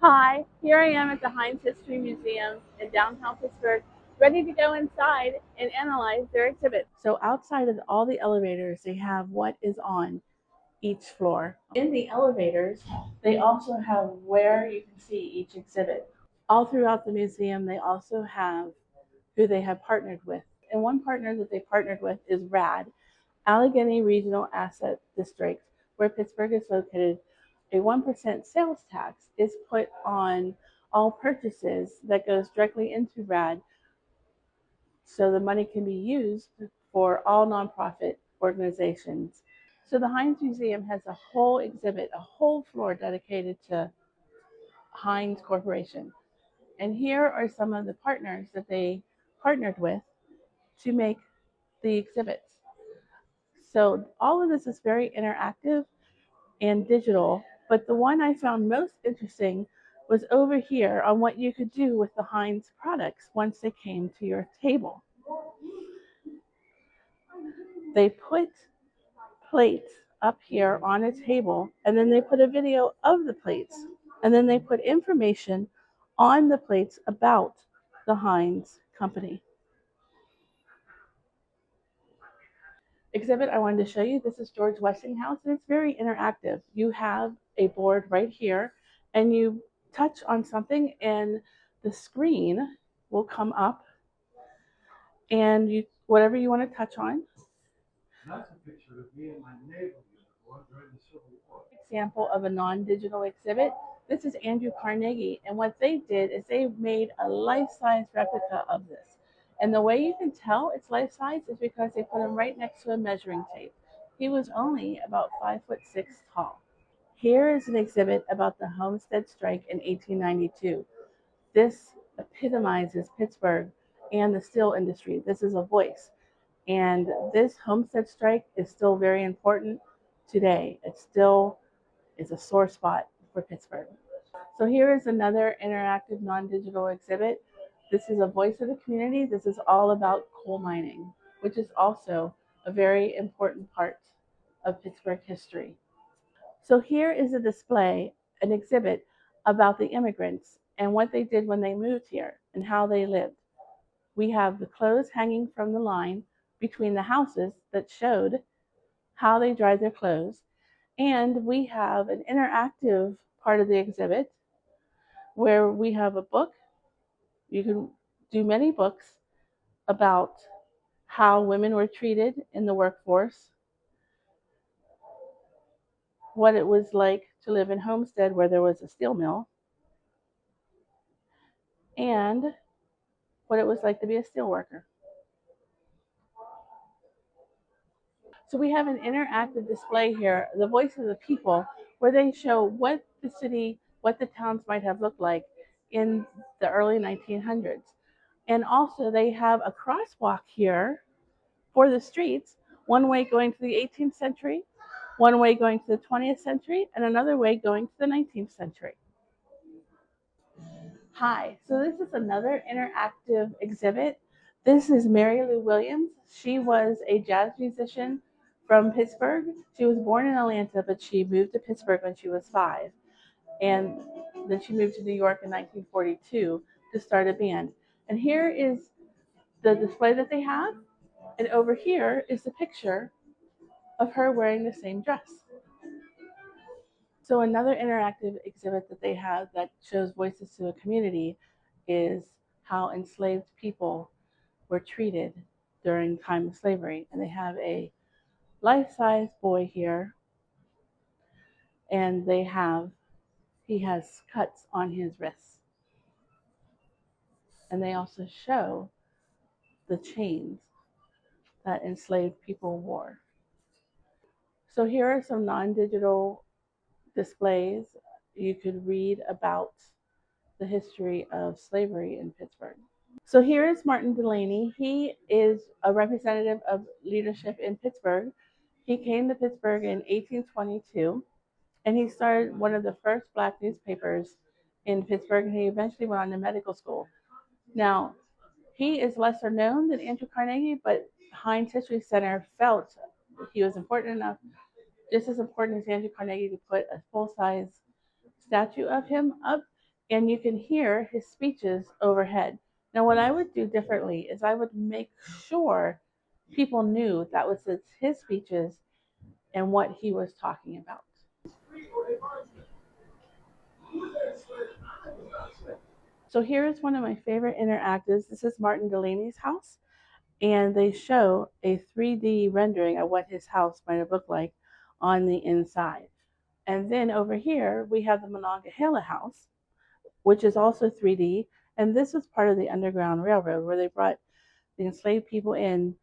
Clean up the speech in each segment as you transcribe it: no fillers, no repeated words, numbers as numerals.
Hi, here I am at the Heinz History Museum in downtown Pittsburgh, ready to go inside and analyze their exhibit. So outside of all the elevators, they have what is on each floor. In the elevators, they also have where you can see each exhibit. All throughout the museum, they also have who they have partnered with. And one partner that they partnered with is RAD, Allegheny Regional Asset District, where Pittsburgh is located. A 1% sales tax is put on all purchases that goes directly into RAD, so the money can be used for all nonprofit organizations. So the Heinz Museum has a whole exhibit, a whole floor dedicated to Heinz Corporation. And here are some of the partners that they partnered with to make the exhibits. So all of this is very interactive and digital, but the one I found most interesting was over here on what you could do with the Heinz products once they came to your table. They put plates up here on a table, and then they put a video of the plates, and then they put information on the plates about the Heinz company. Exhibit I wanted to show you, this is George Westinghouse, and it's very interactive. You have a board right here, and you touch on something, and the screen will come up, and you whatever you want to touch on. That's a picture of me and my neighbor during the Civil War. Example of a non-digital exhibit. This is Andrew Carnegie, and what they did is they made a life-size replica of this. And the way you can tell it's life-size is because they put him right next to a measuring tape. He was only about 5'6" tall. Here is an exhibit about the Homestead Strike in 1892. This epitomizes Pittsburgh and the steel industry. This is a voice. And this homestead strike is still very important today. It still is a sore spot for Pittsburgh. So here is another interactive non-digital exhibit. This is a voice of the community. This is all about coal mining, which is also a very important part of Pittsburgh history. So here is a display, an exhibit about the immigrants and what they did when they moved here and how they lived. We have the clothes hanging from the line between the houses that showed how they dried their clothes. And we have an interactive part of the exhibit where we have a book. You can do many books about how women were treated in the workforce, what it was like to live in Homestead where there was a steel mill, and what it was like to be a steel worker. So we have an interactive display here, the voice of the people, where they show what the city, what the towns might have looked like in the early 1900s. And also they have a crosswalk here for the streets, one way going to the 18th century, one way going to the 20th century, and another way going to the 19th century. Hi, so this is another interactive exhibit. This is Mary Lou Williams. She was a jazz musician from Pittsburgh. She was born in Atlanta, but she moved to Pittsburgh when she was 5. And then she moved to New York in 1942 to start a band. And here is the display that they have. And over here is the picture of her wearing the same dress. So another interactive exhibit that they have that shows voices to a community is how enslaved people were treated during the time of slavery. And they have a life-size boy here, and he has cuts on his wrists. And they also show the chains that enslaved people wore. So here are some non-digital displays. You could read about the history of slavery in Pittsburgh. So here is Martin Delaney. He is a representative of leadership in Pittsburgh. He came to Pittsburgh in 1822, and he started one of the first black newspapers in Pittsburgh, and he eventually went on to medical school. Now, he is lesser known than Andrew Carnegie, but Heinz History Center felt he was important enough, just as important as Andrew Carnegie, to put a full-size statue of him up. and you can hear his speeches overhead. Now, what I would do differently is I would make sure people knew that was his speeches and what he was talking about. So here is one of my favorite interactives. This is Martin Delaney's house, and they show a 3D rendering of what his house might have looked like on the inside. And then over here, we have the Monongahela house, which is also 3D. And this was part of the Underground Railroad where they brought the enslaved people in,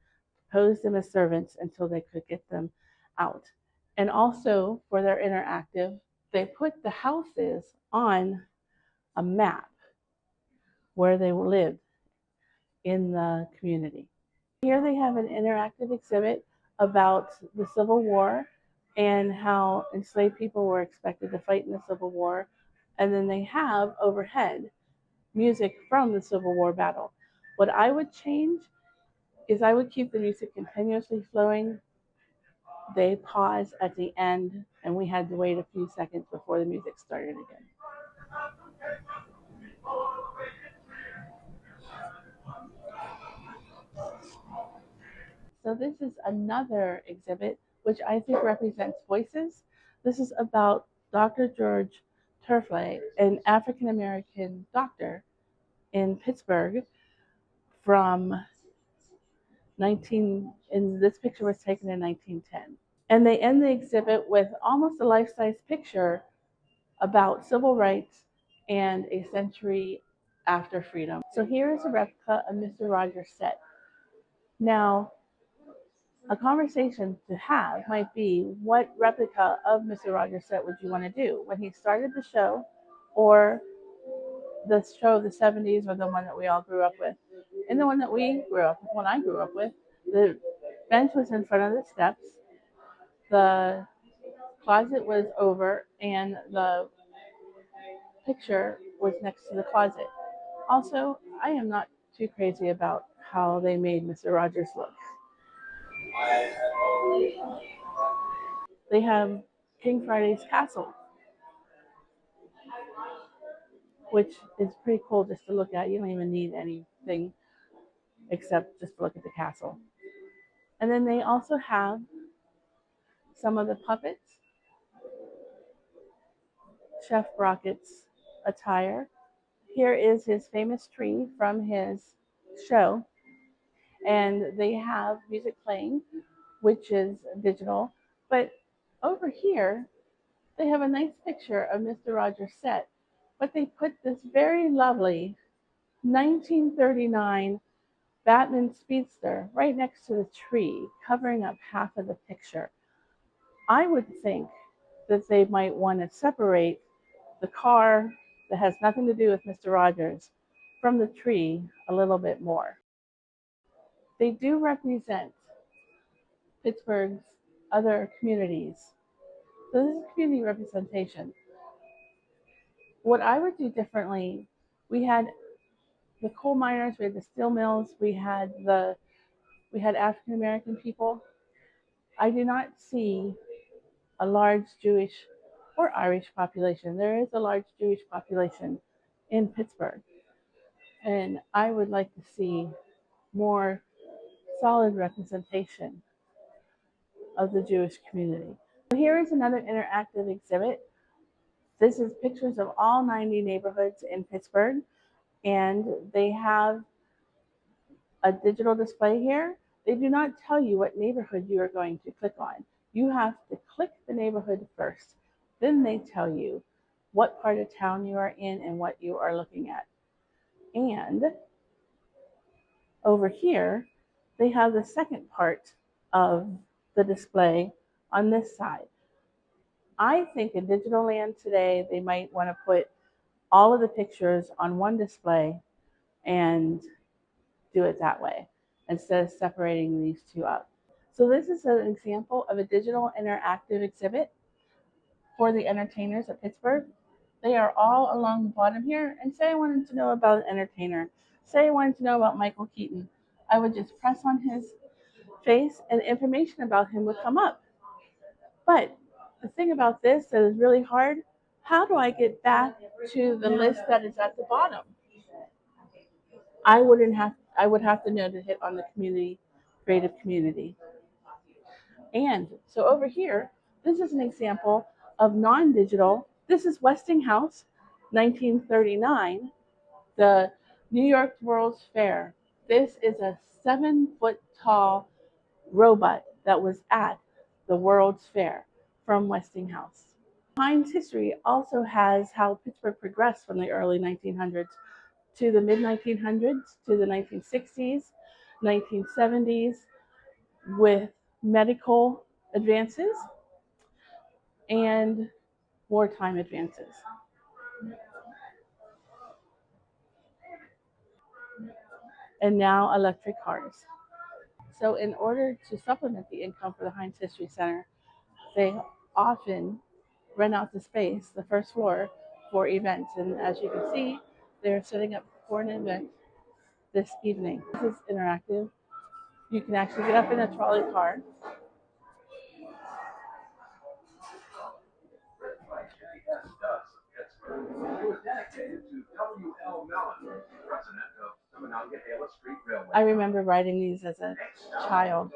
posed them as servants until they could get them out. And also for their interactive, they put the houses on a map where they lived in the community. Here they have an interactive exhibit about the Civil War and how enslaved people were expected to fight in the Civil War. And then they have overhead music from the Civil War battle. What I would change is I would keep the music continuously flowing. They pause at the end, and we had to wait a few seconds before the music started again. So this is another exhibit which I think represents voices. This is about Dr. George Turfley, an African American doctor in Pittsburgh from and this picture was taken in 1910. And they end the exhibit with almost a life-size picture about civil rights and a century after freedom. So here is a replica of Mr. Rogers' set. Now, a conversation to have might be, what replica of Mr. Rogers' set would you want to do? When he started the show, or the show of the 70s, or the one that we all grew up with? In the one that we grew up with, when I grew up with, the bench was in front of the steps, the closet was over, and the picture was next to the closet. Also, I am not too crazy about how they made Mr. Rogers look. They have King Friday's castle, which is pretty cool just to look at. You don't even need anything except just to look at the castle. And then they also have some of the puppets, Chef Brockett's attire. Here is his famous tree from his show, and they have music playing, which is digital. But over here, they have a nice picture of Mr. Rogers' set, but they put this very lovely 1939 Batman Speedster right next to the tree, covering up half of the picture. I would think that they might want to separate the car that has nothing to do with Mr. Rogers from the tree a little bit more. They do represent Pittsburgh's other communities. So this is community representation. What I would do differently, we had the coal miners, we had the steel mills, we had African American people. I do not see a large Jewish or Irish population. There is a large Jewish population in Pittsburgh, and I would like to see more solid representation of the Jewish community. Here is another interactive exhibit. This is pictures of all 90 neighborhoods in Pittsburgh, and they have a digital display here. They do not tell you what neighborhood you are going to click on. You have to click the neighborhood first. Then they tell you what part of town you are in and what you are looking at. And over here, they have the second part of the display on this side. I think in digital land today, they might want to put all of the pictures on one display and do it that way instead of separating these two up. So this is an example of a digital interactive exhibit for the entertainers at Pittsburgh. They are all along the bottom here. And say I wanted to know about an entertainer. Say I wanted to know about Michael Keaton. I would just press on his face and information about him would come up. But the thing about this that is really hard, How do I get back to the list that is at the bottom? I would have to know to hit on the community, creative community. And so over here, this is an example of non-digital. This is Westinghouse, 1939, the New York World's Fair. This is a 7 foot tall robot that was at the World's Fair from Westinghouse. Heinz history also has how Pittsburgh progressed from the early 1900s to the mid 1900s to the 1960s, 1970s with medical advances and wartime advances. And now electric cars. So, in order to supplement the income for the Heinz History Center, they often rent out the space, the first floor, for events. And as you can see, they're setting up for an event this evening. This is interactive. You can actually get up in a trolley car. I remember riding these as a child.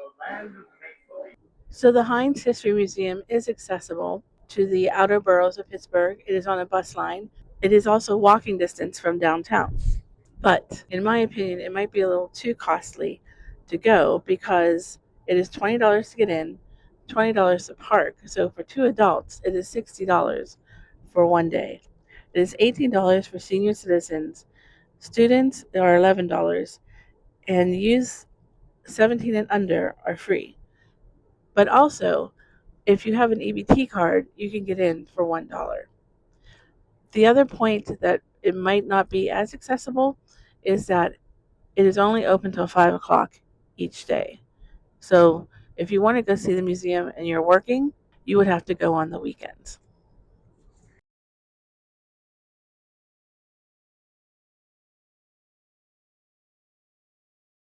So the Heinz History Museum is accessible to the outer boroughs of Pittsburgh. It is on a bus line. It is also walking distance from downtown. But in my opinion, it might be a little too costly to go because it is $20 to get in, $20 to park. So for two adults, it is $60 for one day. It is $18 for senior citizens. Students are $11, and youth 17 and under are free. But also, if you have an EBT card, you can get in for $1. The other point that it might not be as accessible is that it is only open till 5 o'clock each day. So if you want to go see the museum and you're working, you would have to go on the weekends.